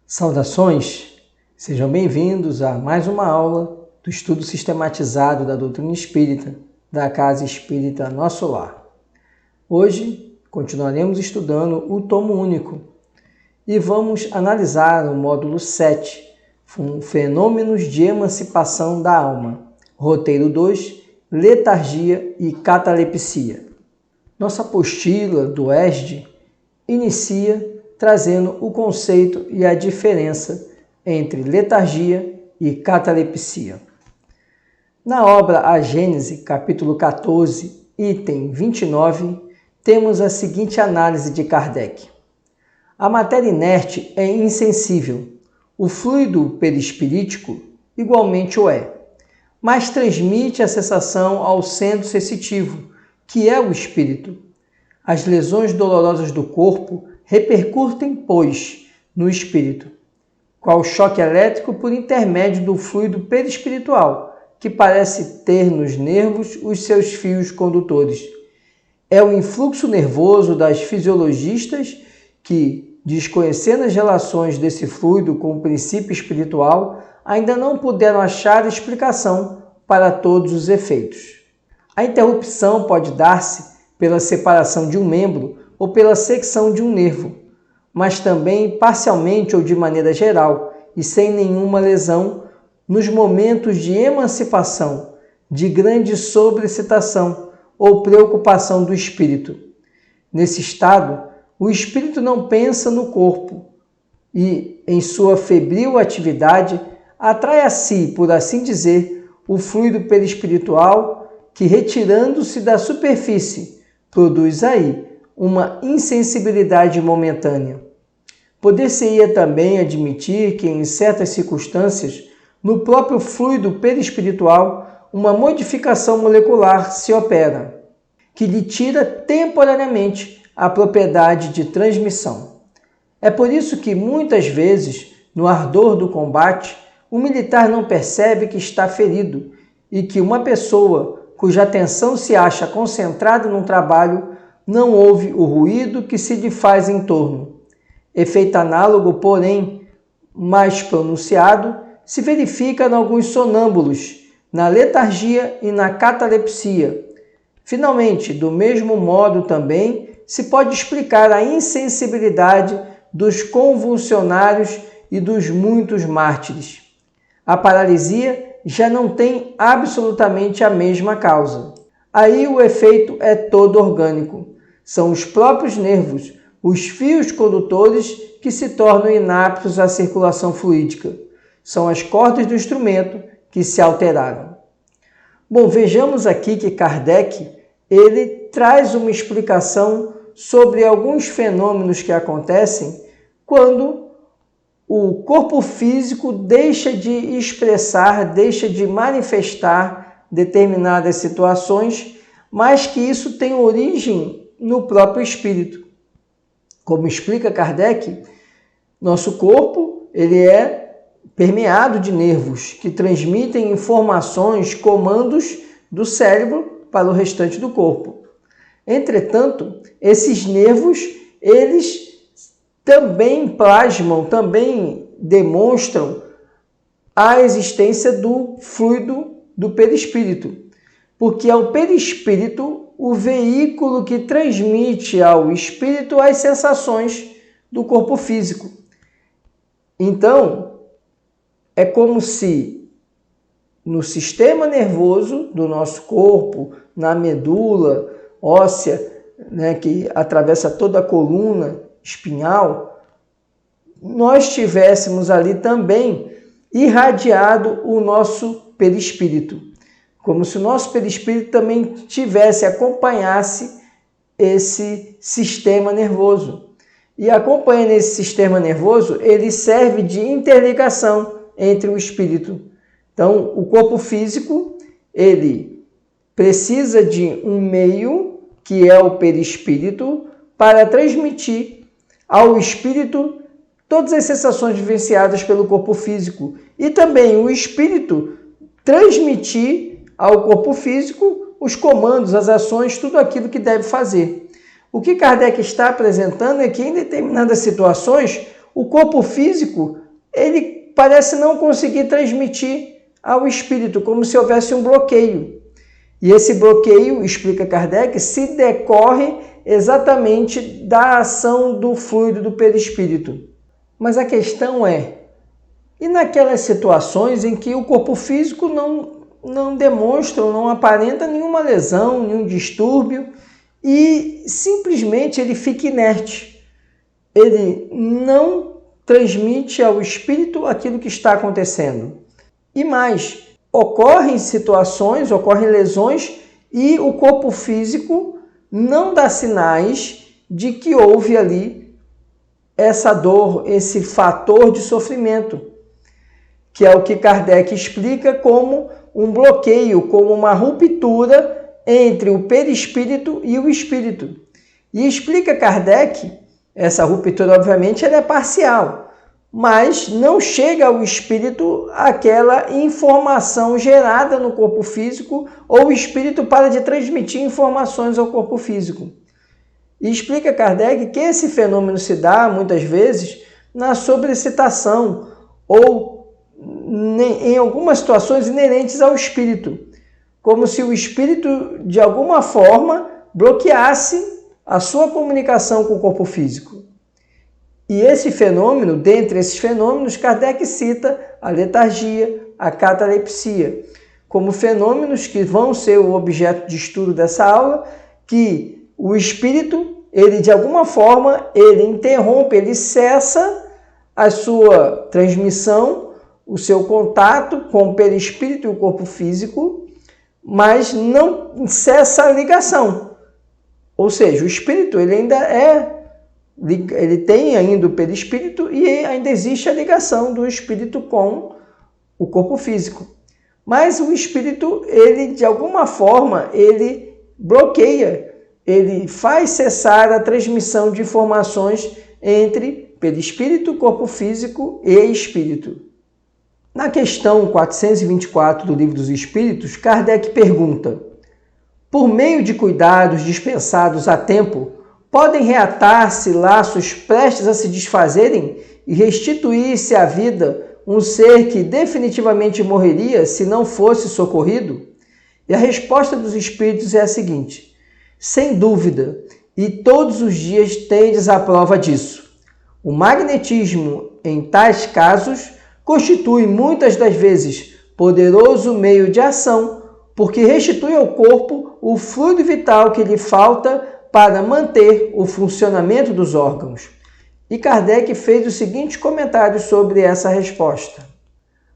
Saudações! Sejam bem-vindos a mais uma aula do estudo sistematizado da doutrina espírita da Casa Espírita Nosso Lar. Hoje continuaremos estudando o tomo único e vamos analisar o módulo 7, Fenômenos de Emancipação da Alma, roteiro 2, Letargia e Catalepsia. Nossa apostila do ESD inicia trazendo o conceito e a diferença entre letargia e catalepsia. Na obra A Gênese, capítulo 14, item 29, temos a seguinte análise de Kardec. A matéria inerte é insensível, o fluido perispirítico igualmente o é, mas transmite a sensação ao centro sensitivo, que é o espírito. As lesões dolorosas do corpo repercutem, pois, no espírito, qual choque elétrico por intermédio do fluido perispiritual, que parece ter nos nervos os seus fios condutores. É o influxo nervoso das fisiologistas que, desconhecendo as relações desse fluido com o princípio espiritual, ainda não puderam achar explicação para todos os efeitos. A interrupção pode dar-se pela separação de um membro ou pela secção de um nervo, mas também parcialmente ou de maneira geral e sem nenhuma lesão nos momentos de emancipação, de grande sobreexcitação ou preocupação do espírito. Nesse estado, o espírito não pensa no corpo e, em sua febril atividade, atrai a si, por assim dizer, o fluido perispiritual que, retirando-se da superfície, produz aí uma insensibilidade momentânea. Poder-se-ia também admitir que, em certas circunstâncias, no próprio fluido perispiritual, uma modificação molecular se opera, que lhe tira temporariamente a propriedade de transmissão. É por isso que, muitas vezes, no ardor do combate, o militar não percebe que está ferido e que uma pessoa cuja atenção se acha concentrada num trabalho não ouve o ruído que se lhe faz em torno. Efeito análogo, porém, mais pronunciado, se verifica em alguns sonâmbulos, na letargia e na catalepsia. Finalmente, do mesmo modo também, se pode explicar a insensibilidade dos convulsionários e dos muitos mártires. A paralisia já não tem absolutamente a mesma causa. Aí o efeito é todo orgânico. São os próprios nervos, os fios condutores que se tornam inaptos à circulação fluídica. São as cordas do instrumento que se alteraram. Bom, vejamos aqui que Kardec ele traz uma explicação sobre alguns fenômenos que acontecem quando o corpo físico deixa de expressar, deixa de manifestar determinadas situações, mas que isso tem origem no próprio espírito. Como explica Kardec, nosso corpo ele é permeado de nervos que transmitem informações, comandos do cérebro para o restante do corpo. Entretanto, esses nervos, eles também plasmam, também demonstram a existência do fluido do perispírito, porque é o perispírito o veículo que transmite ao espírito as sensações do corpo físico. Então, é como se no sistema nervoso do nosso corpo, na medula óssea, que atravessa toda a coluna espinhal, nós tivéssemos ali também irradiado o nosso perispírito. Como se o nosso perispírito também acompanhasse esse sistema nervoso. E acompanhando esse sistema nervoso, ele serve de interligação entre o espírito. Então, o corpo físico, ele precisa de um meio, que é o perispírito, para transmitir ao espírito todas as sensações vivenciadas pelo corpo físico. E também o espírito transmitir ao corpo físico os comandos, as ações, tudo aquilo que deve fazer. O que Kardec está apresentando é que em determinadas situações o corpo físico, ele parece não conseguir transmitir ao espírito, como se houvesse um bloqueio. E esse bloqueio, explica Kardec, se decorre exatamente da ação do fluido do perispírito. Mas a questão é, e naquelas situações em que o corpo físico não demonstra, não aparenta nenhuma lesão, nenhum distúrbio, e simplesmente ele fica inerte. Ele não transmite ao espírito aquilo que está acontecendo. E mais, ocorrem situações, ocorrem lesões e o corpo físico não dá sinais de que houve ali essa dor, esse fator de sofrimento, que é o que Kardec explica como um bloqueio, como uma ruptura entre o perispírito e o espírito. E explica Kardec, essa ruptura obviamente ela é parcial, mas não chega ao espírito aquela informação gerada no corpo físico, ou o espírito para de transmitir informações ao corpo físico. E explica Kardec que esse fenômeno se dá, muitas vezes, na sobreexcitação ou em algumas situações inerentes ao espírito, como se o espírito, de alguma forma, bloqueasse a sua comunicação com o corpo físico. E esse fenômeno, dentre esses fenômenos, Kardec cita a letargia, a catalepsia, como fenômenos que vão ser o objeto de estudo dessa aula, que o espírito, ele de alguma forma, ele interrompe, ele cessa a sua transmissão, o seu contato com o perispírito e o corpo físico, mas não cessa a ligação. Ou seja, o espírito ele ainda ele tem ainda o perispírito e ainda existe a ligação do espírito com o corpo físico. Mas o espírito, ele de alguma forma, ele bloqueia, ele faz cessar a transmissão de informações entre perispírito, corpo físico e espírito. Na questão 424 do Livro dos Espíritos, Kardec pergunta: por meio de cuidados dispensados a tempo, podem reatar-se laços prestes a se desfazerem e restituir-se à vida um ser que definitivamente morreria se não fosse socorrido? E a resposta dos espíritos é a seguinte: sem dúvida, e todos os dias tendes a prova disso. O magnetismo, em tais casos, constitui muitas das vezes poderoso meio de ação, porque restitui ao corpo o fluido vital que lhe falta para manter o funcionamento dos órgãos. E Kardec fez os seguintes comentários sobre essa resposta.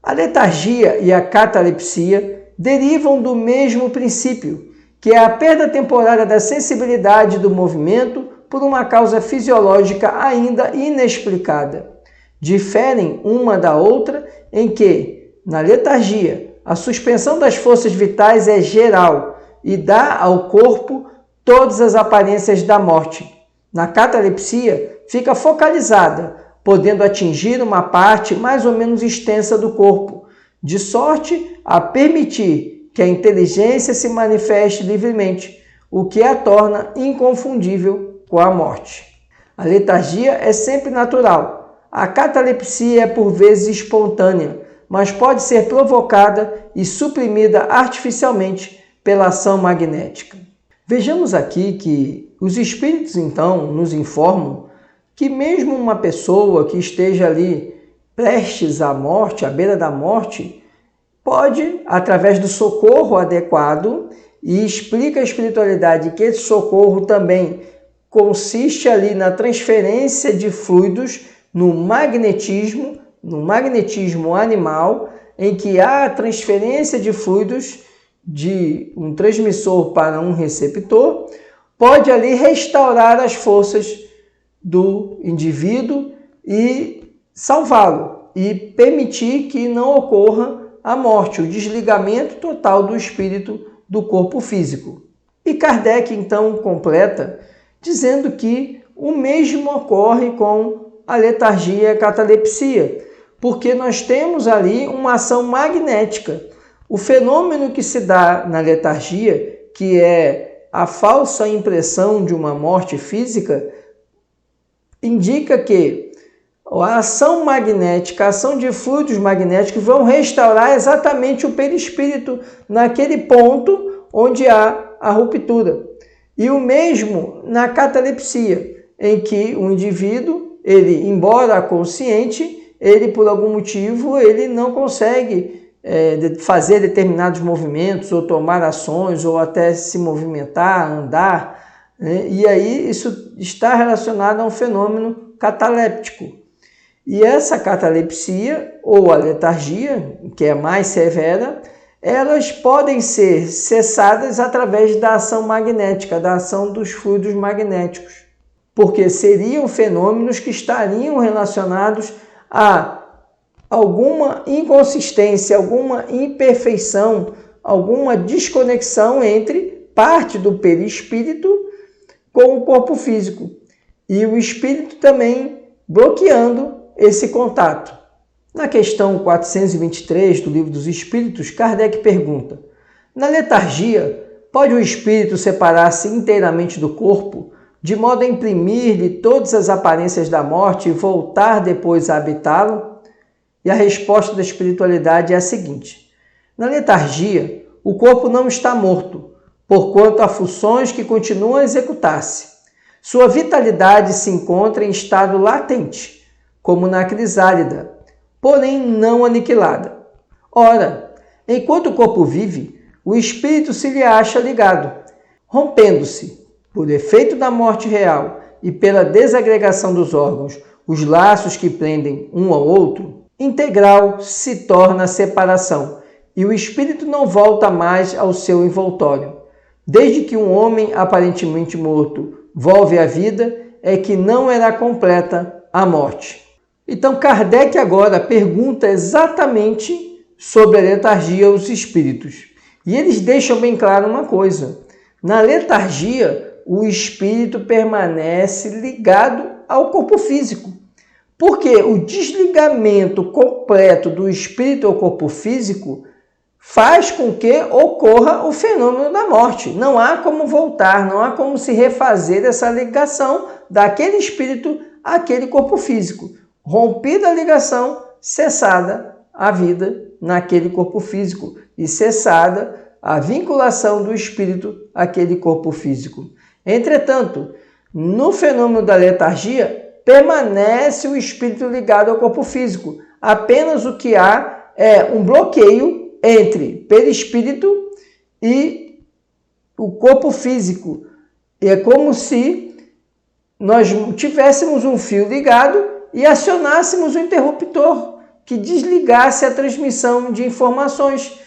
A letargia e a catalepsia derivam do mesmo princípio, que é a perda temporária da sensibilidade do movimento por uma causa fisiológica ainda inexplicada. Diferem uma da outra em que, na letargia, a suspensão das forças vitais é geral e dá ao corpo todas as aparências da morte. Na catalepsia, fica focalizada, podendo atingir uma parte mais ou menos extensa do corpo, de sorte a permitir que a inteligência se manifeste livremente, o que a torna inconfundível com a morte. A letargia é sempre natural. A catalepsia é por vezes espontânea, mas pode ser provocada e suprimida artificialmente pela ação magnética. Vejamos aqui que os espíritos, então, nos informam que mesmo uma pessoa que esteja ali prestes à morte, à beira da morte, pode, através do socorro adequado, e explica a espiritualidade que esse socorro também consiste ali na transferência de fluidos no magnetismo animal, em que há a transferência de fluidos de um transmissor para um receptor, pode ali restaurar as forças do indivíduo e salvá-lo, e permitir que não ocorra a morte, o desligamento total do espírito do corpo físico. E Kardec, então, completa, dizendo que o mesmo ocorre com a letargia e a catalepsia, porque nós temos ali uma ação magnética. O fenômeno que se dá na letargia, que é a falsa impressão de uma morte física, indica que a ação magnética, a ação de fluidos magnéticos vão restaurar exatamente o perispírito naquele ponto onde há a ruptura. E o mesmo na catalepsia, em que o indivíduo, ele, embora consciente, ele por algum motivo, ele não consegue fazer determinados movimentos ou tomar ações ou até se movimentar, andar, né? E aí isso está relacionado a um fenômeno cataléptico. E essa catalepsia ou a letargia, que é mais severa, elas podem ser cessadas através da ação magnética, da ação dos fluidos magnéticos, porque seriam fenômenos que estariam relacionados a alguma inconsistência, alguma imperfeição, alguma desconexão entre parte do perispírito com o corpo físico e o espírito também bloqueando esse contato. Na questão 423 do Livro dos Espíritos, Kardec pergunta: na letargia, pode o espírito separar-se inteiramente do corpo, de modo a imprimir-lhe todas as aparências da morte e voltar depois a habitá-lo? E a resposta da espiritualidade é a seguinte: na letargia, o corpo não está morto, porquanto há funções que continuam a executar-se. Sua vitalidade se encontra em estado latente, como na crisálida, porém não aniquilada. Ora, enquanto o corpo vive, o espírito se lhe acha ligado, rompendo-se, por efeito da morte real e pela desagregação dos órgãos, os laços que prendem um ao outro, integral se torna a separação, e o espírito não volta mais ao seu envoltório. Desde que um homem aparentemente morto volve à vida, é que não era completa a morte. Então Kardec agora pergunta exatamente sobre a letargia aos espíritos. E eles deixam bem claro uma coisa: na letargia, o espírito permanece ligado ao corpo físico. Porque o desligamento completo do espírito ao corpo físico faz com que ocorra o fenômeno da morte. Não há como voltar, não há como se refazer essa ligação daquele espírito àquele corpo físico. Rompida a ligação, cessada a vida naquele corpo físico e cessada a vinculação do espírito àquele corpo físico. Entretanto, no fenômeno da letargia, permanece o espírito ligado ao corpo físico. Apenas o que há é um bloqueio entre perispírito e o corpo físico. É como se nós tivéssemos um fio ligado e acionássemos o interruptor que desligasse a transmissão de informações.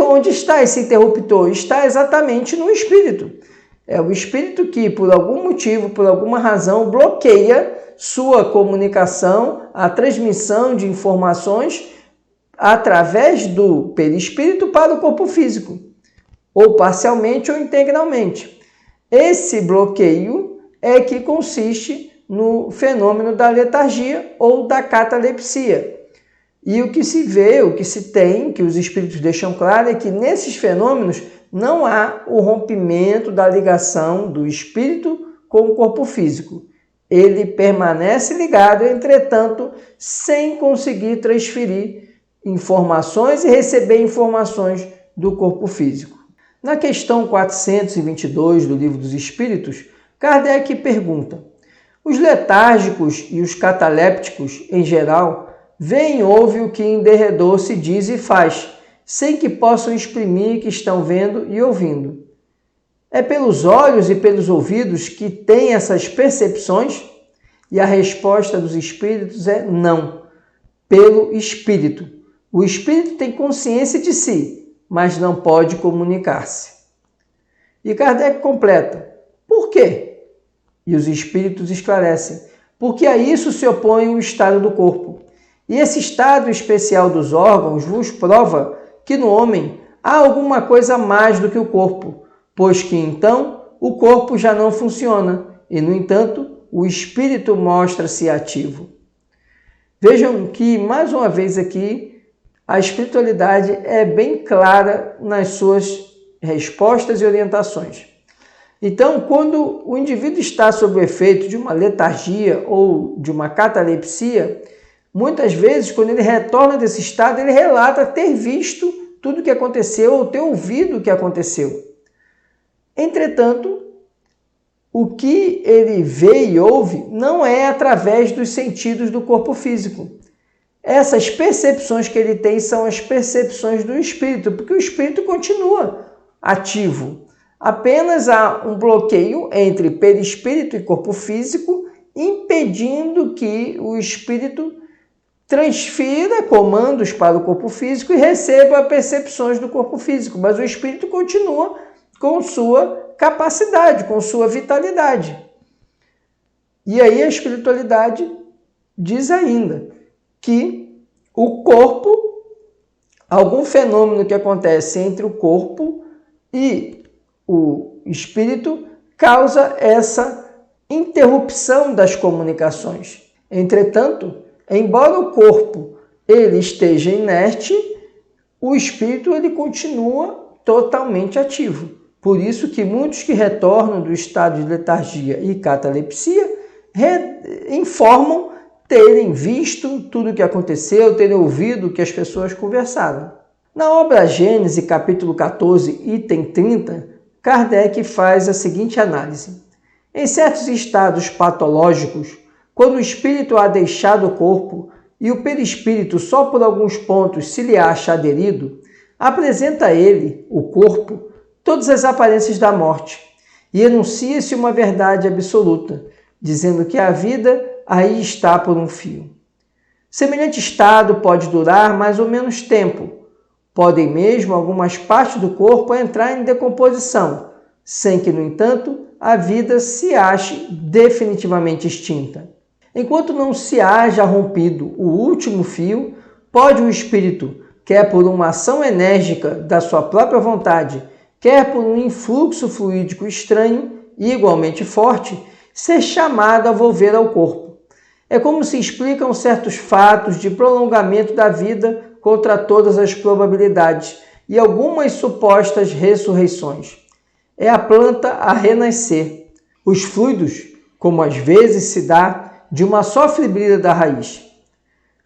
Onde está esse interruptor? Está exatamente no espírito. É o espírito que, por algum motivo, por alguma razão, bloqueia sua comunicação, a transmissão de informações através do perispírito para o corpo físico, ou parcialmente ou integralmente. Esse bloqueio é que consiste no fenômeno da letargia ou da catalepsia. E o que se vê, o que se tem, que os espíritos deixam claro, é que nesses fenômenos não há o rompimento da ligação do espírito com o corpo físico. Ele permanece ligado, entretanto, sem conseguir transferir informações e receber informações do corpo físico. Na questão 422 do Livro dos Espíritos, Kardec pergunta: os letárgicos e os catalépticos, em geral, veem e ouvem o que em derredor se diz e faz, sem que possam exprimir que estão vendo e ouvindo. É pelos olhos e pelos ouvidos que têm essas percepções? E a resposta dos espíritos é não, pelo espírito. O espírito tem consciência de si, mas não pode comunicar-se. E Kardec completa: por quê? E os espíritos esclarecem: porque a isso se opõe o estado do corpo. E esse estado especial dos órgãos vos prova que no homem há alguma coisa mais do que o corpo, pois que então o corpo já não funciona e, no entanto, o espírito mostra-se ativo. Vejam que, mais uma vez aqui, a espiritualidade é bem clara nas suas respostas e orientações. Então, quando o indivíduo está sob o efeito de uma letargia ou de uma catalepsia, muitas vezes, quando ele retorna desse estado, ele relata ter visto tudo o que aconteceu ou ter ouvido o que aconteceu. Entretanto, o que ele vê e ouve não é através dos sentidos do corpo físico. Essas percepções que ele tem são as percepções do espírito, porque o espírito continua ativo. Apenas há um bloqueio entre perispírito e corpo físico, impedindo que o espírito transfira comandos para o corpo físico e receba percepções do corpo físico, mas o espírito continua com sua capacidade, com sua vitalidade. E aí a espiritualidade diz ainda que o corpo, algum fenômeno que acontece entre o corpo e o espírito, causa essa interrupção das comunicações. Entretanto, embora o corpo ele esteja inerte, o espírito ele continua totalmente ativo. Por isso que muitos que retornam do estado de letargia e catalepsia informam terem visto tudo o que aconteceu, terem ouvido o que as pessoas conversaram. Na obra Gênesis, capítulo 14, item 30, Kardec faz a seguinte análise. Em certos estados patológicos, quando o espírito há deixado o corpo e o perispírito só por alguns pontos se lhe acha aderido, apresenta a ele, o corpo, todas as aparências da morte e enuncia-se uma verdade absoluta, dizendo que a vida aí está por um fio. Semelhante estado pode durar mais ou menos tempo. Podem mesmo algumas partes do corpo entrar em decomposição, sem que, no entanto, a vida se ache definitivamente extinta. Enquanto não se haja rompido o último fio, pode o espírito, quer por uma ação enérgica da sua própria vontade, quer por um influxo fluídico estranho e igualmente forte, ser chamado a volver ao corpo. É como se explicam certos fatos de prolongamento da vida contra todas as probabilidades e algumas supostas ressurreições. É a planta a renascer. Os fluidos, como às vezes se dá, de uma só fibrila da raiz.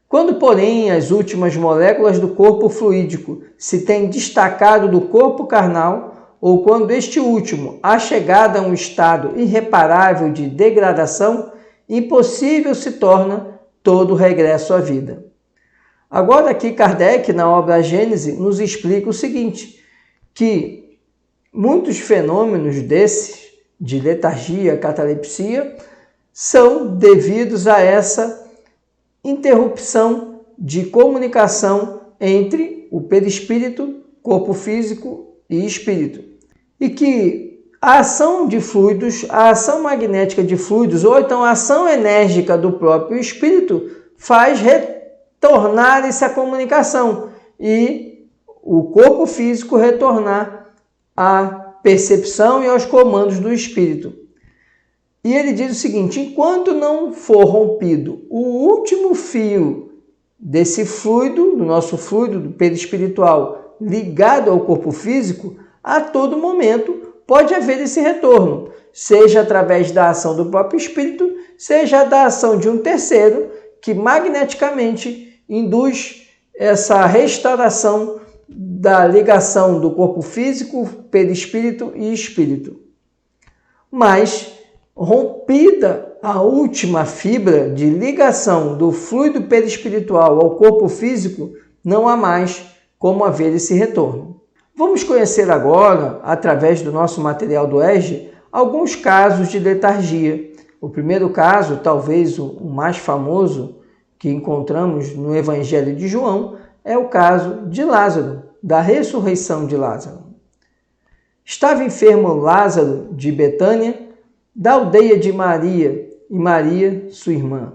Quando, porém, as últimas moléculas do corpo fluídico se têm destacado do corpo carnal, ou quando este último há chegado a um estado irreparável de degradação, impossível se torna todo o regresso à vida. Agora aqui Kardec, na obra Gênese, nos explica o seguinte, que muitos fenômenos desses, de letargia, catalepsia, são devidos a essa interrupção de comunicação entre o perispírito, corpo físico e espírito. E que a ação de fluidos, a ação magnética de fluidos, ou então a ação enérgica do próprio espírito, faz retornar essa comunicação e o corpo físico retornar à percepção e aos comandos do espírito. E ele diz o seguinte, enquanto não for rompido o último fio desse fluido, do nosso fluido do perispiritual, ligado ao corpo físico, a todo momento pode haver esse retorno, seja através da ação do próprio espírito, seja da ação de um terceiro, que magneticamente induz essa restauração da ligação do corpo físico, perispírito e espírito. Mas, rompida a última fibra de ligação do fluido perispiritual ao corpo físico, não há mais como haver esse retorno. Vamos conhecer agora, através do nosso material do EJE, alguns casos de letargia. O primeiro caso, talvez o mais famoso que encontramos no Evangelho de João, é o caso de Lázaro, da ressurreição de Lázaro. Estava enfermo Lázaro de Betânia, da aldeia de Maria e Maria, sua irmã.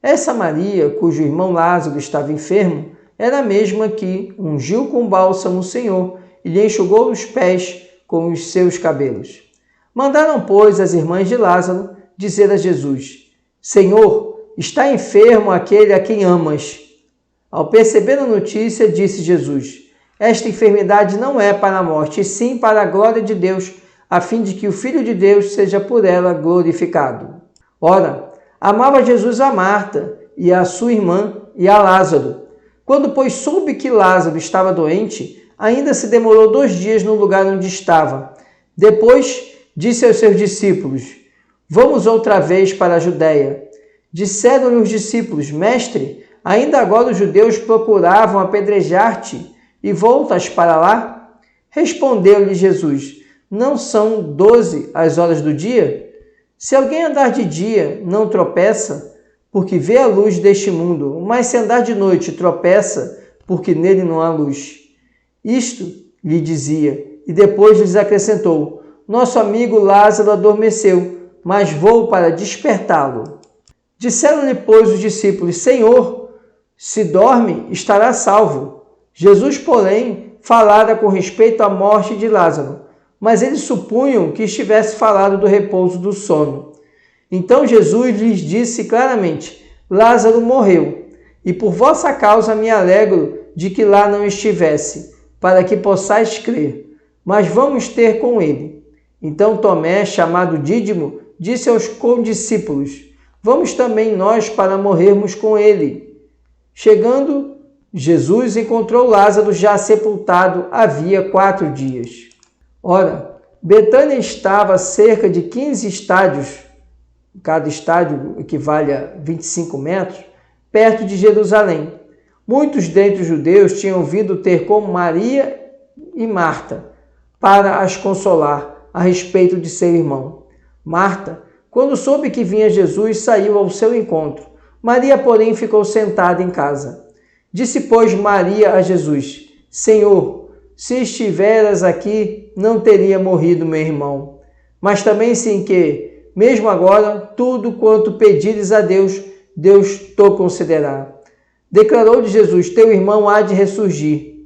Essa Maria, cujo irmão Lázaro estava enfermo, era a mesma que ungiu com bálsamo o Senhor e lhe enxugou os pés com os seus cabelos. Mandaram, pois, as irmãs de Lázaro dizer a Jesus, Senhor, está enfermo aquele a quem amas. Ao perceber a notícia, disse Jesus, esta enfermidade não é para a morte, e sim para a glória de Deus, a fim de que o Filho de Deus seja por ela glorificado. Ora, amava Jesus a Marta, e a sua irmã, e a Lázaro. Quando, pois, soube que Lázaro estava doente, ainda se demorou 2 dias no lugar onde estava. Depois, disse aos seus discípulos: Vamos outra vez para a Judéia. Disseram-lhe os discípulos: Mestre, ainda agora os judeus procuravam apedrejar-te, e voltas para lá? Respondeu-lhe Jesus: Não são 12 as horas do dia? Se alguém andar de dia, não tropeça, porque vê a luz deste mundo, mas se andar de noite, tropeça, porque nele não há luz. Isto lhe dizia, e depois lhes acrescentou: Nosso amigo Lázaro adormeceu, mas vou para despertá-lo. Disseram-lhe, pois, os discípulos: Senhor, se dorme, estará salvo. Jesus, porém, falara com respeito à morte de Lázaro, mas eles supunham que estivesse falado do repouso do sono. Então Jesus lhes disse claramente: Lázaro morreu, e por vossa causa me alegro de que lá não estivesse, para que possais crer. Mas vamos ter com ele. Então Tomé, chamado Dídimo, disse aos condiscípulos: Vamos também nós para morrermos com ele. Chegando, Jesus encontrou Lázaro já sepultado havia 4 dias. Ora, Betânia estava a cerca de 15 estádios, cada estádio equivale a 25 metros, perto de Jerusalém. Muitos dentre os judeus tinham vindo ter com Maria e Marta para as consolar a respeito de seu irmão. Marta, quando soube que vinha Jesus, saiu ao seu encontro. Maria, porém, ficou sentada em casa. Disse, pois, Maria a Jesus: Senhor, se estiveras aqui, não teria morrido meu irmão. Mas também sim que, mesmo agora, tudo quanto pedires a Deus, Deus te concederá. Declarou-lhe Jesus: Teu irmão há de ressurgir.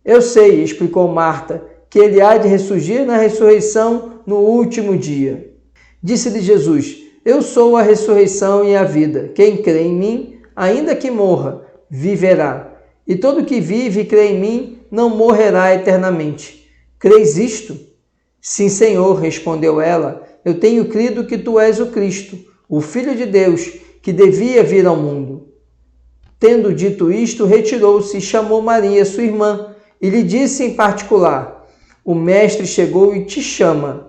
Eu sei, explicou Marta, que ele há de ressurgir na ressurreição no último dia. Disse-lhe Jesus: Eu sou a ressurreição e a vida. Quem crê em mim, ainda que morra, viverá. E todo que vive e crê em mim, não morrerá eternamente. Creis isto? Sim, Senhor, respondeu ela. Eu tenho crido que tu és o Cristo, o Filho de Deus, que devia vir ao mundo. Tendo dito isto, retirou-se e chamou Maria, sua irmã, e lhe disse em particular: O Mestre chegou e te chama.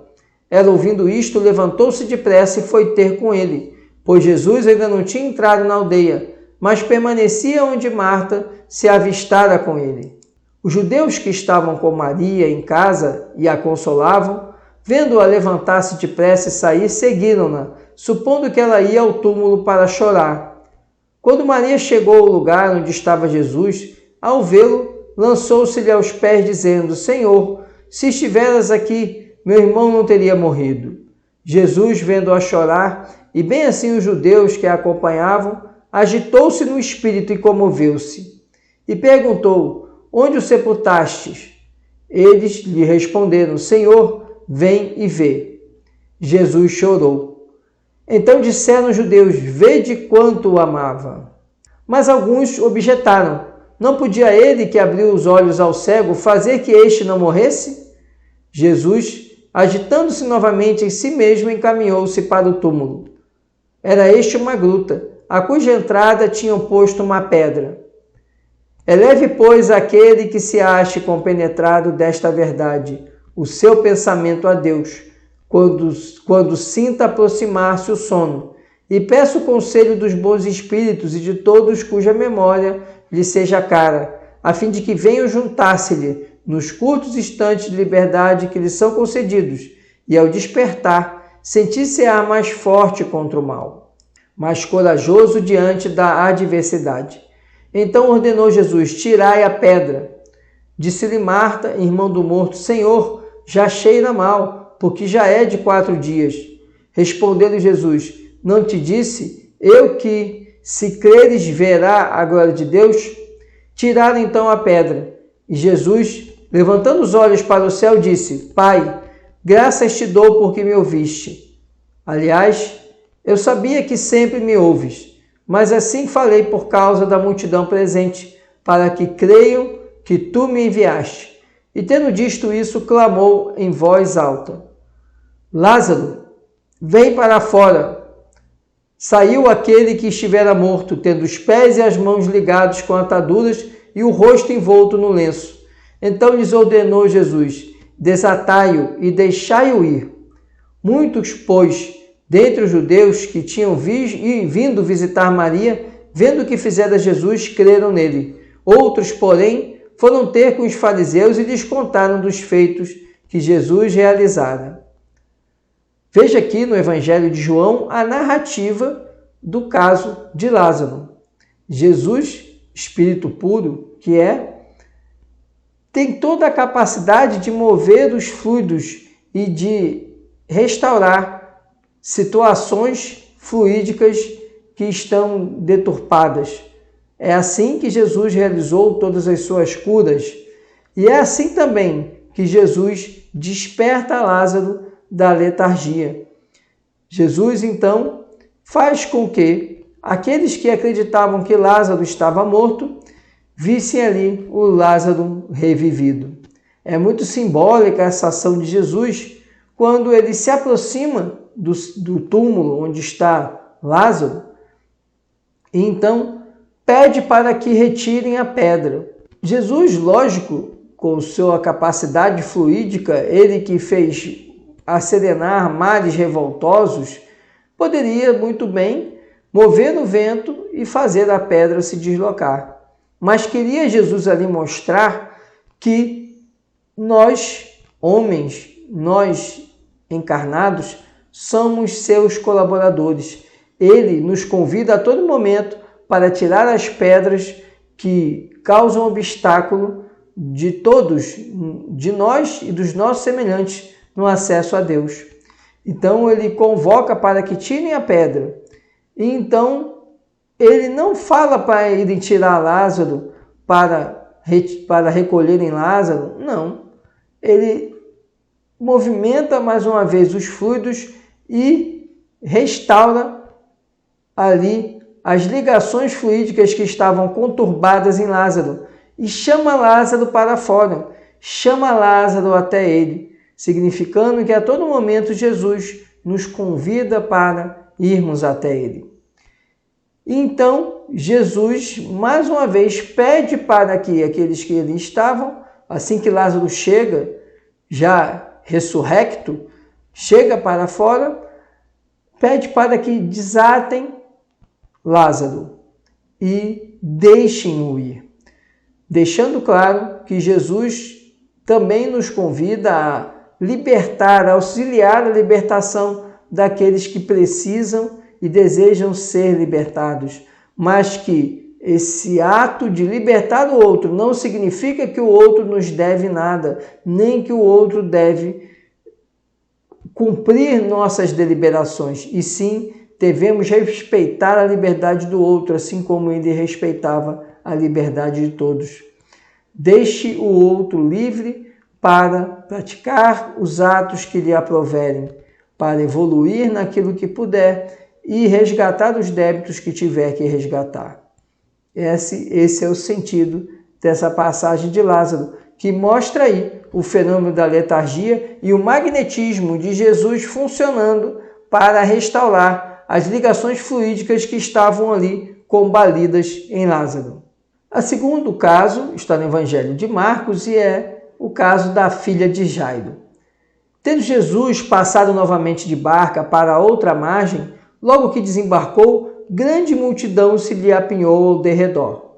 Ela, ouvindo isto, levantou-se depressa e foi ter com ele, pois Jesus ainda não tinha entrado na aldeia, mas permanecia onde Marta se avistara com ele. Os judeus que estavam com Maria em casa e a consolavam, vendo-a levantar-se depressa e sair, seguiram-na, supondo que ela ia ao túmulo para chorar. Quando Maria chegou ao lugar onde estava Jesus, ao vê-lo, lançou-se-lhe aos pés, dizendo: Senhor, se estiveras aqui, meu irmão não teria morrido. Jesus, vendo-a chorar, e bem assim os judeus que a acompanhavam, agitou-se no espírito e comoveu-se. E perguntou: Onde o sepultastes? Eles lhe responderam: Senhor, vem e vê. Jesus chorou. Então disseram os judeus: Vede quanto o amava. Mas alguns objetaram: Não podia ele, que abriu os olhos ao cego, fazer que este não morresse? Jesus, agitando-se novamente em si mesmo, encaminhou-se para o túmulo. Era este uma gruta, a cuja entrada tinham posto uma pedra. Eleve, pois, aquele que se ache compenetrado desta verdade, o seu pensamento a Deus, quando sinta aproximar-se o sono, e peça o conselho dos bons espíritos e de todos cuja memória lhe seja cara, a fim de que venham juntar-se-lhe nos curtos instantes de liberdade que lhe são concedidos, e ao despertar, sentir-se-á mais forte contra o mal, mais corajoso diante da adversidade. Então ordenou Jesus: Tirai a pedra. Disse-lhe Marta, irmã do morto: Senhor, já cheira mal, porque já é de 4 dias. Respondeu-lhe Jesus: Não te disse eu que, se creres, verá a glória de Deus? Tiraram então a pedra. E Jesus, levantando os olhos para o céu, disse: Pai, graças te dou porque me ouviste. Aliás, eu sabia que sempre me ouves, mas assim falei por causa da multidão presente, para que creiam que tu me enviaste. E tendo dito isso, clamou em voz alta. Lázaro, vem para fora. Saiu aquele que estivera morto, tendo os pés e as mãos ligados com ataduras e o rosto envolto no lenço. Então lhes ordenou Jesus: desatai-o e deixai-o ir. Muitos, pois, dentre os judeus que tinham vindo visitar Maria, vendo o que fizera Jesus, creram nele. Outros, porém, foram ter com os fariseus e lhes contaram dos feitos que Jesus realizara. Veja aqui no Evangelho de João a narrativa do caso de Lázaro. Jesus, Espírito puro que tem toda a capacidade de mover os fluidos e de restaurar situações fluídicas que estão deturpadas. É assim que Jesus realizou todas as suas curas. E é assim também que Jesus desperta Lázaro da letargia. Jesus, então, faz com que aqueles que acreditavam que Lázaro estava morto vissem ali o Lázaro revivido. É muito simbólica essa ação de Jesus quando ele se aproxima do túmulo onde está Lázaro e então pede para que retirem a pedra. Jesus, lógico, com sua capacidade fluídica, ele que fez acerenar mares revoltosos, poderia muito bem mover o vento e fazer a pedra se deslocar. Mas queria Jesus ali mostrar que nós, homens, nós encarnados, somos seus colaboradores. Ele nos convida a todo momento para tirar as pedras que causam obstáculo de todos, de nós e dos nossos semelhantes, no acesso a Deus. Então ele convoca para que tirem a pedra. E então ele não fala para irem tirar Lázaro, para recolherem Lázaro, não. Ele movimenta mais uma vez os fluidos e restaura ali as ligações fluídicas que estavam conturbadas em Lázaro e chama Lázaro para fora, chama Lázaro até ele, significando que a todo momento Jesus nos convida para irmos até ele. Então, Jesus, mais uma vez, pede para que aqueles que ali estavam, assim que Lázaro chega, já ressurrecto, chega para fora, pede para que desatem Lázaro e deixem-o ir. Deixando claro que Jesus também nos convida a libertar, a auxiliar a libertação daqueles que precisam e desejam ser libertados, mas que esse ato de libertar o outro não significa que o outro nos deve nada, nem que o outro deve cumprir nossas deliberações, e sim devemos respeitar a liberdade do outro, assim como ele respeitava a liberdade de todos. Deixe o outro livre para praticar os atos que lhe aproverem, para evoluir naquilo que puder e resgatar os débitos que tiver que resgatar. Esse é o sentido dessa passagem de Lázaro, que mostra aí o fenômeno da letargia e o magnetismo de Jesus funcionando para restaurar as ligações fluídicas que estavam ali combalidas em Lázaro. O segundo caso está no Evangelho de Marcos e é o caso da filha de Jairo. Tendo Jesus passado novamente de barca para outra margem, logo que desembarcou, grande multidão se lhe apinhou ao derredor.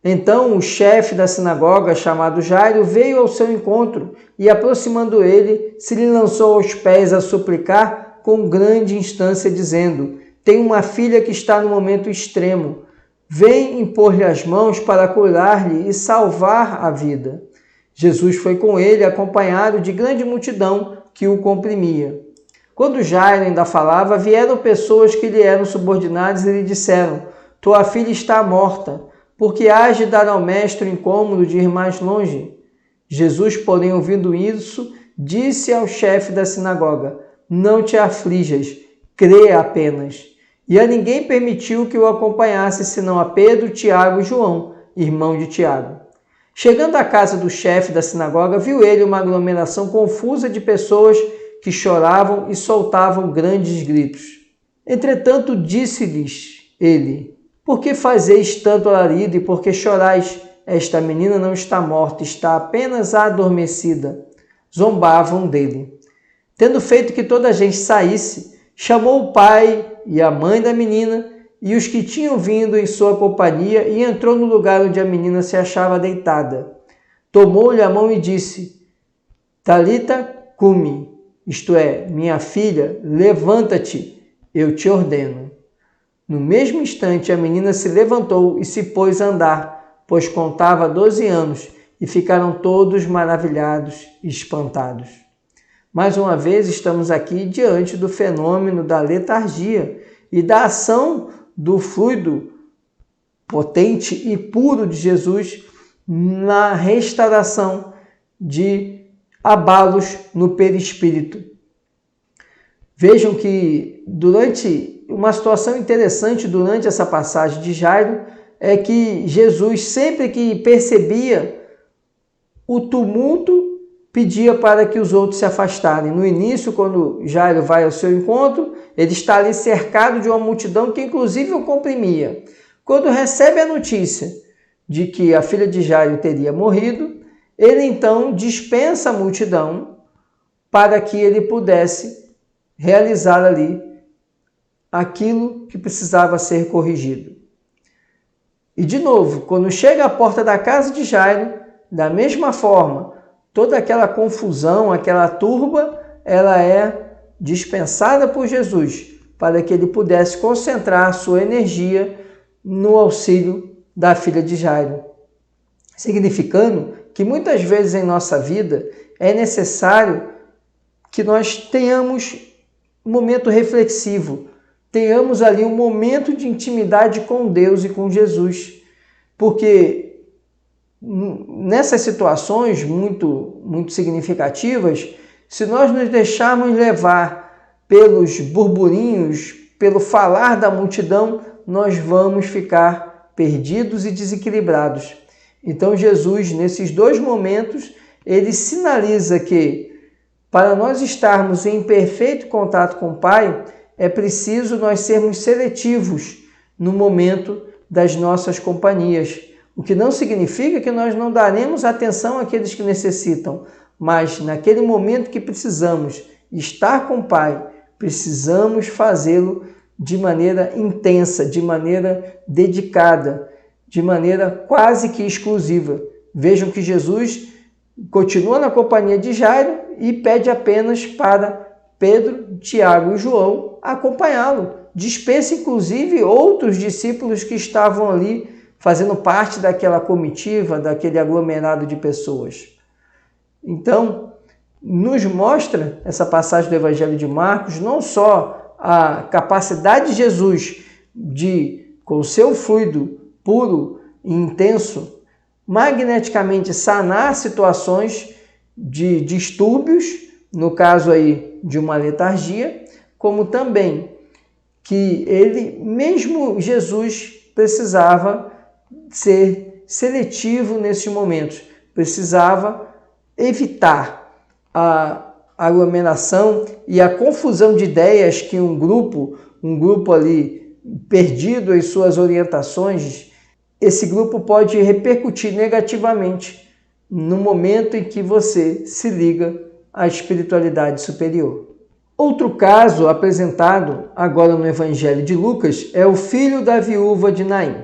Então o chefe da sinagoga, chamado Jairo, veio ao seu encontro e, aproximando ele, se lhe lançou aos pés a suplicar com grande instância, dizendo: tenho uma filha que está no momento extremo. Vem impor-lhe as mãos para curar-lhe e salvar a vida. Jesus foi com ele, acompanhado de grande multidão que o comprimia. Quando Jairo ainda falava, vieram pessoas que lhe eram subordinadas e lhe disseram: tua filha está morta, porque hás de dar ao mestre o incômodo de ir mais longe? Jesus, porém, ouvindo isso, disse ao chefe da sinagoga: não te aflijas, crê apenas. E a ninguém permitiu que o acompanhasse, senão a Pedro, Tiago e João, irmão de Tiago. Chegando à casa do chefe da sinagoga, viu ele uma aglomeração confusa de pessoas que choravam e soltavam grandes gritos. Entretanto, disse-lhes ele: por que fazeis tanto alarido e por que chorais? Esta menina não está morta, está apenas adormecida. Zombavam dele. Tendo feito que toda a gente saísse, chamou o pai e a mãe da menina e os que tinham vindo em sua companhia e entrou no lugar onde a menina se achava deitada. Tomou-lhe a mão e disse: Talita cumi, isto é, minha filha, levanta-te, eu te ordeno. No mesmo instante a menina se levantou e se pôs a andar, pois contava 12 anos, e ficaram todos maravilhados e espantados. Mais uma vez estamos aqui diante do fenômeno da letargia e da ação do fluido potente e puro de Jesus na restauração de abalos no perispírito. Vejam que uma situação interessante durante essa passagem de Jairo é que Jesus, sempre que percebia o tumulto, pedia para que os outros se afastarem. No início, quando Jairo vai ao seu encontro, ele está ali cercado de uma multidão que inclusive o comprimia. Quando recebe a notícia de que a filha de Jairo teria morrido, ele então dispensa a multidão para que ele pudesse realizar ali aquilo que precisava ser corrigido. E de novo, quando chega à porta da casa de Jairo, da mesma forma, toda aquela confusão, aquela turba, ela é dispensada por Jesus para que ele pudesse concentrar sua energia no auxílio da filha de Jairo. Significando que muitas vezes em nossa vida é necessário que nós tenhamos um momento reflexivo, tenhamos ali um momento de intimidade com Deus e com Jesus, porque nessas situações muito significativas, se nós nos deixarmos levar pelos burburinhos, pelo falar da multidão, nós vamos ficar perdidos e desequilibrados. Então Jesus, nesses dois momentos, ele sinaliza que para nós estarmos em perfeito contato com o Pai, é preciso nós sermos seletivos no momento das nossas companhias. O que não significa que nós não daremos atenção àqueles que necessitam, mas naquele momento que precisamos estar com o Pai, precisamos fazê-lo de maneira intensa, de maneira dedicada, de maneira quase que exclusiva. Vejam que Jesus continua na companhia de Jairo e pede apenas para Pedro, Tiago e João acompanhá-lo. Dispensa inclusive outros discípulos que estavam ali fazendo parte daquela comitiva, daquele aglomerado de pessoas. Então, nos mostra essa passagem do Evangelho de Marcos, não só a capacidade de Jesus de, com o seu fluido puro e intenso, magneticamente sanar situações de distúrbios, no caso aí de uma letargia, como também que ele, mesmo Jesus, precisava ser seletivo nesses momentos, precisava evitar a aglomeração e a confusão de ideias que um grupo ali perdido em suas orientações, esse grupo pode repercutir negativamente no momento em que você se liga à espiritualidade superior. Outro caso apresentado agora no Evangelho de Lucas é o filho da viúva de Naim.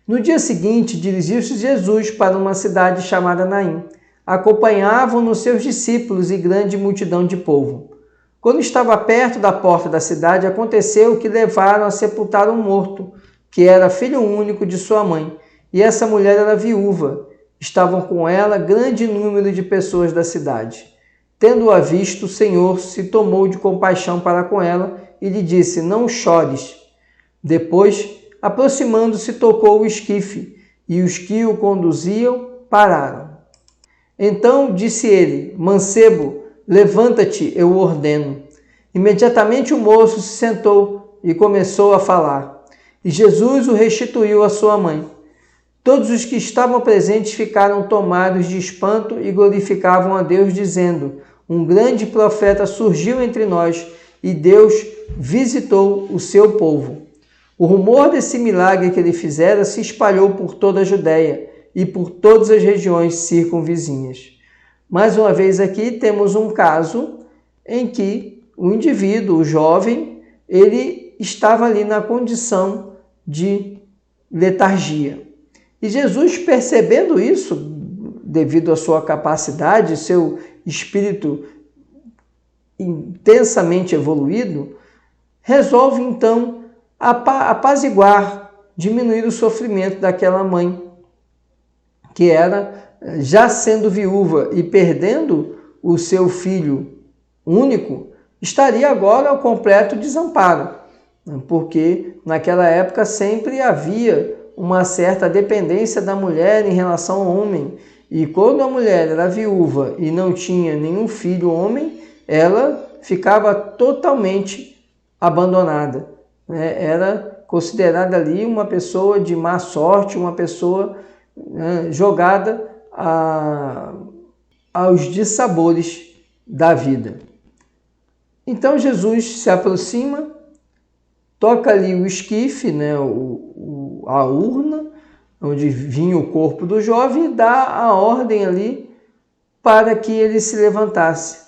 No dia seguinte, dirigiu-se Jesus para uma cidade chamada Naim. Acompanhavam-no seus discípulos e grande multidão de povo. Quando estava perto da porta da cidade, aconteceu que levaram a sepultar um morto, que era filho único de sua mãe, e essa mulher era viúva. Estavam com ela grande número de pessoas da cidade. Tendo-a visto, o Senhor se tomou de compaixão para com ela e lhe disse: não chores. Depois, aproximando-se, tocou o esquife, e os que o conduziam pararam. Então disse ele: mancebo, levanta-te, eu o ordeno. Imediatamente o moço se sentou e começou a falar. E Jesus o restituiu à sua mãe. Todos os que estavam presentes ficaram tomados de espanto e glorificavam a Deus, dizendo: Um grande profeta surgiu entre nós e Deus visitou o seu povo. O rumor desse milagre que ele fizera se espalhou por toda a Judéia e por todas as regiões circunvizinhas. Mais uma vez aqui temos um caso em que o indivíduo, o jovem, ele estava ali na condição de letargia. E Jesus, percebendo isso, devido à sua capacidade, seu espírito intensamente evoluído, resolve então apaziguar, diminuir o sofrimento daquela mãe, que era, já sendo viúva e perdendo o seu filho único, estaria agora ao completo desamparo, porque naquela época sempre havia uma certa dependência da mulher em relação ao homem, e quando a mulher era viúva e não tinha nenhum filho homem, ela ficava totalmente abandonada, né? Era considerada ali uma pessoa de má sorte, uma pessoa jogada aos dissabores da vida. Então Jesus se aproxima, toca ali o esquife, né, a urna, onde vinha o corpo do jovem, e dá a ordem ali para que ele se levantasse.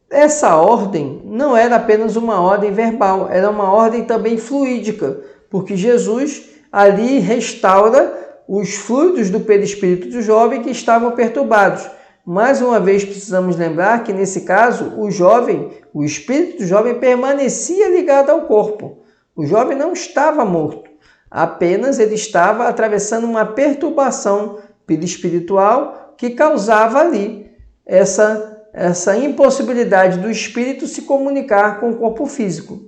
Essa ordem não era apenas uma ordem verbal, era uma ordem também fluídica, porque Jesus ali restaura os fluidos do perispírito do jovem que estavam perturbados. Mais uma vez precisamos lembrar que nesse caso o espírito do jovem permanecia ligado ao corpo. O jovem não estava morto, apenas ele estava atravessando uma perturbação perispiritual que causava ali essa impossibilidade do espírito se comunicar com o corpo físico.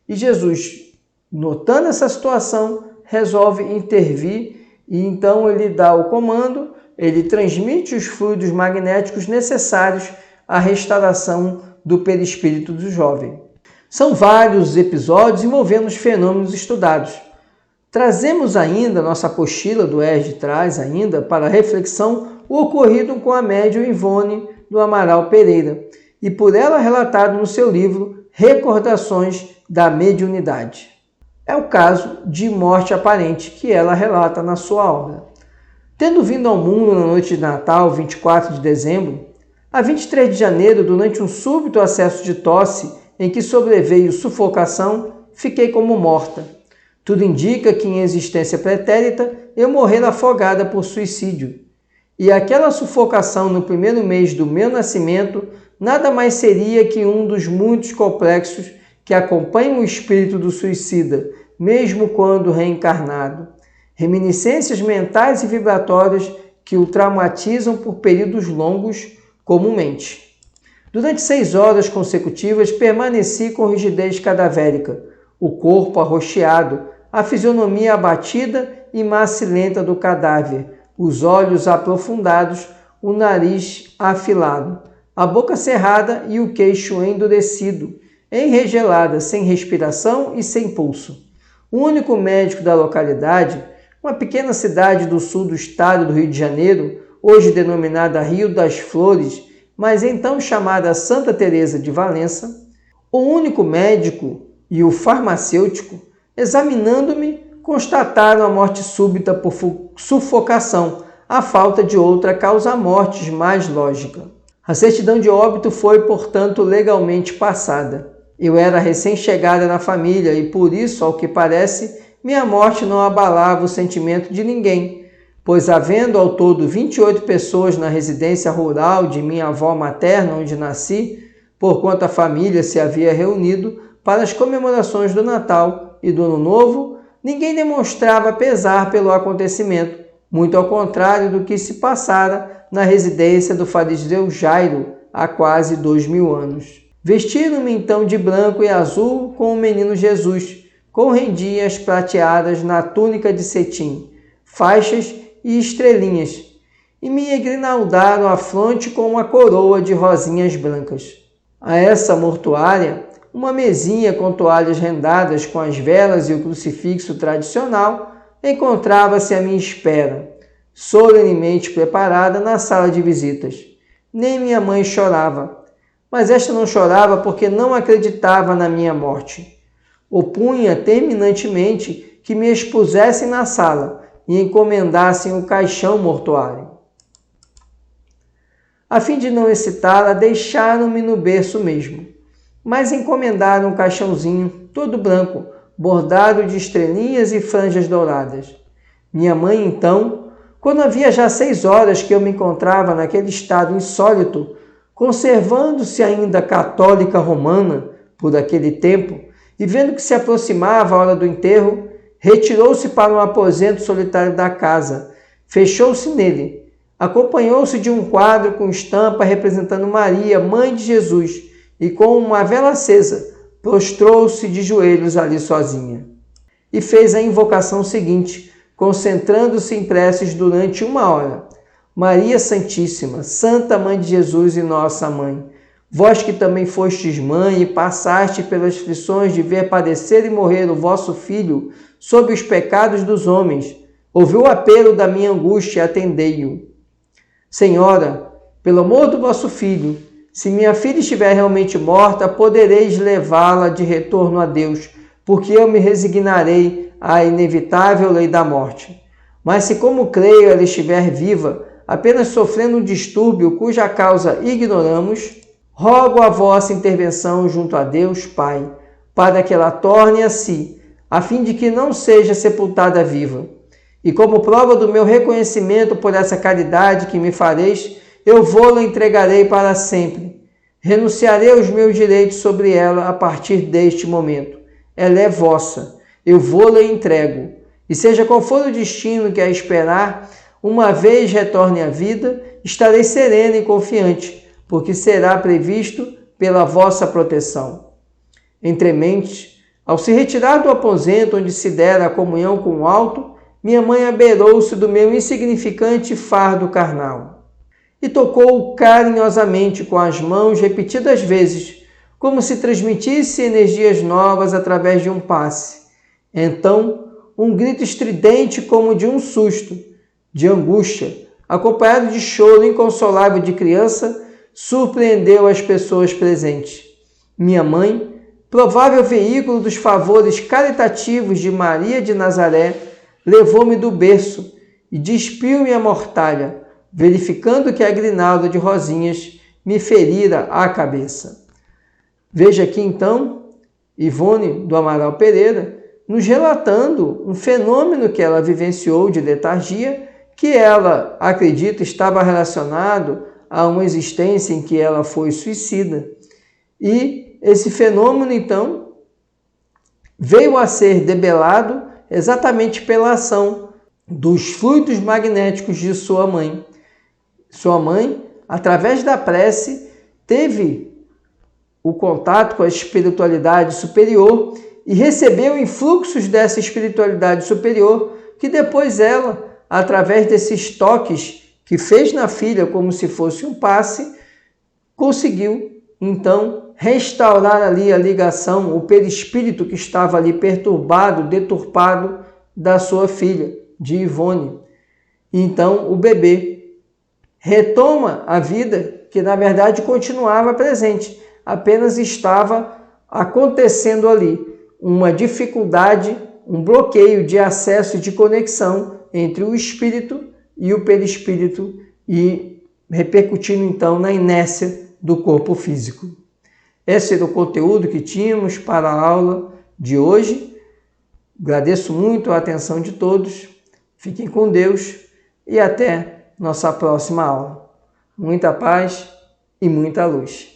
E Jesus, notando essa situação, resolve intervir e então ele dá o comando, ele transmite os fluidos magnéticos necessários à restauração do perispírito do jovem. São vários episódios envolvendo os fenômenos estudados. Trazemos ainda, nossa apostila do ERD traz ainda para reflexão o ocorrido com a médium Ivone do Amaral Pereira e por ela relatado no seu livro Recordações da Mediunidade. É o caso de morte aparente que ela relata na sua obra. Tendo vindo ao mundo na noite de Natal, 24 de dezembro, a 23 de janeiro, durante um súbito acesso de tosse em que sobreveio sufocação, fiquei como morta. Tudo indica que em existência pretérita eu morrera afogada por suicídio. E aquela sufocação no primeiro mês do meu nascimento nada mais seria que um dos muitos complexos que acompanham o espírito do suicida, mesmo quando reencarnado. Reminiscências mentais e vibratórias que o traumatizam por períodos longos, comumente. Durante 6 horas consecutivas permaneci com rigidez cadavérica, o corpo arroxeado, a fisionomia abatida e macilenta do cadáver, os olhos aprofundados, o nariz afilado, a boca cerrada e o queixo endurecido, enregelada, sem respiração e sem pulso. O único médico da localidade, uma pequena cidade do sul do estado do Rio de Janeiro, hoje denominada Rio das Flores, mas então chamada Santa Teresa de Valença, o único médico e o farmacêutico, examinando-me, constataram a morte súbita por sufocação, a falta de outra causa-mortes mais lógica. A certidão de óbito foi, portanto, legalmente passada. Eu era recém-chegada na família e, por isso, ao que parece, minha morte não abalava o sentimento de ninguém, pois, havendo ao todo 28 pessoas na residência rural de minha avó materna, onde nasci, porquanto a família se havia reunido para as comemorações do Natal e do Ano Novo, ninguém demonstrava pesar pelo acontecimento, muito ao contrário do que se passara na residência do fariseu Jairo há quase 2000 anos. Vestiram-me então de branco e azul com o menino Jesus, com rendinhas prateadas na túnica de cetim, faixas e estrelinhas, e me engrinaldaram a fronte com uma coroa de rosinhas brancas. A essa mortuária, uma mesinha com toalhas rendadas com as velas e o crucifixo tradicional encontrava-se à minha espera, solenemente preparada na sala de visitas. nem minha mãe chorava. Mas esta não chorava porque não acreditava na minha morte. Opunha terminantemente que me expusessem na sala e encomendassem o caixão mortuário. A fim de não excitá-la, deixaram-me no berço mesmo, mas encomendaram um caixãozinho todo branco, bordado de estrelinhas e franjas douradas. Minha mãe, então, quando havia já 6 horas que eu me encontrava naquele estado insólito, conservando-se ainda católica romana por aquele tempo, e vendo que se aproximava a hora do enterro, retirou-se para um aposento solitário da casa, fechou-se nele, acompanhou-se de um quadro com estampa representando Maria, mãe de Jesus, e com uma vela acesa, prostrou-se de joelhos ali sozinha. E fez a invocação seguinte, concentrando-se em preces durante 1 hora. Maria Santíssima, Santa Mãe de Jesus e Nossa Mãe, vós que também fostes mãe e passaste pelas aflições de ver padecer e morrer o vosso Filho sob os pecados dos homens, ouviu o apelo da minha angústia e atendei-o. Senhora, pelo amor do vosso Filho, se minha filha estiver realmente morta, podereis levá-la de retorno a Deus, porque eu me resignarei à inevitável lei da morte. Mas se, como creio, ela estiver viva, apenas sofrendo um distúrbio cuja causa ignoramos, rogo a vossa intervenção junto a Deus, Pai, para que ela torne a si, a fim de que não seja sepultada viva. E como prova do meu reconhecimento por essa caridade que me fareis, eu vou-la entregarei para sempre. Renunciarei aos meus direitos sobre ela a partir deste momento. Ela é vossa, eu vou-la entrego. E seja qual for o destino que a esperar, uma vez retorne à vida, estarei serena e confiante, porque será previsto pela vossa proteção. Entrementes, ao se retirar do aposento onde se dera a comunhão com o alto, minha mãe abeirou-se do meu insignificante fardo carnal e tocou-o carinhosamente com as mãos repetidas vezes, como se transmitisse energias novas através de um passe. Então, um grito estridente como de um susto, de angústia, acompanhado de choro inconsolável de criança, surpreendeu as pessoas presentes. Minha mãe, provável veículo dos favores caritativos de Maria de Nazaré, levou-me do berço e despiu-me a mortalha, verificando que a grinalda de rosinhas me ferira a cabeça. Veja aqui então Ivone do Amaral Pereira nos relatando um fenômeno que ela vivenciou de letargia, que ela acredita estava relacionado a uma existência em que ela foi suicida. E esse fenômeno então veio a ser debelado exatamente pela ação dos fluidos magnéticos de sua mãe. Sua mãe, através da prece, teve o contato com a espiritualidade superior e recebeu influxos dessa espiritualidade superior que depois ela, através desses toques que fez na filha como se fosse um passe, conseguiu então restaurar ali a ligação, o perispírito que estava ali perturbado, deturpado da sua filha, de Ivone. Então o bebê retoma a vida que na verdade continuava presente, apenas estava acontecendo ali uma dificuldade, um bloqueio de acesso e de conexão entre o espírito e o perispírito e repercutindo então na inércia do corpo físico. Esse era o conteúdo que tínhamos para a aula de hoje. Agradeço muito a atenção de todos. Fiquem com Deus e até nossa próxima aula. Muita paz e muita luz.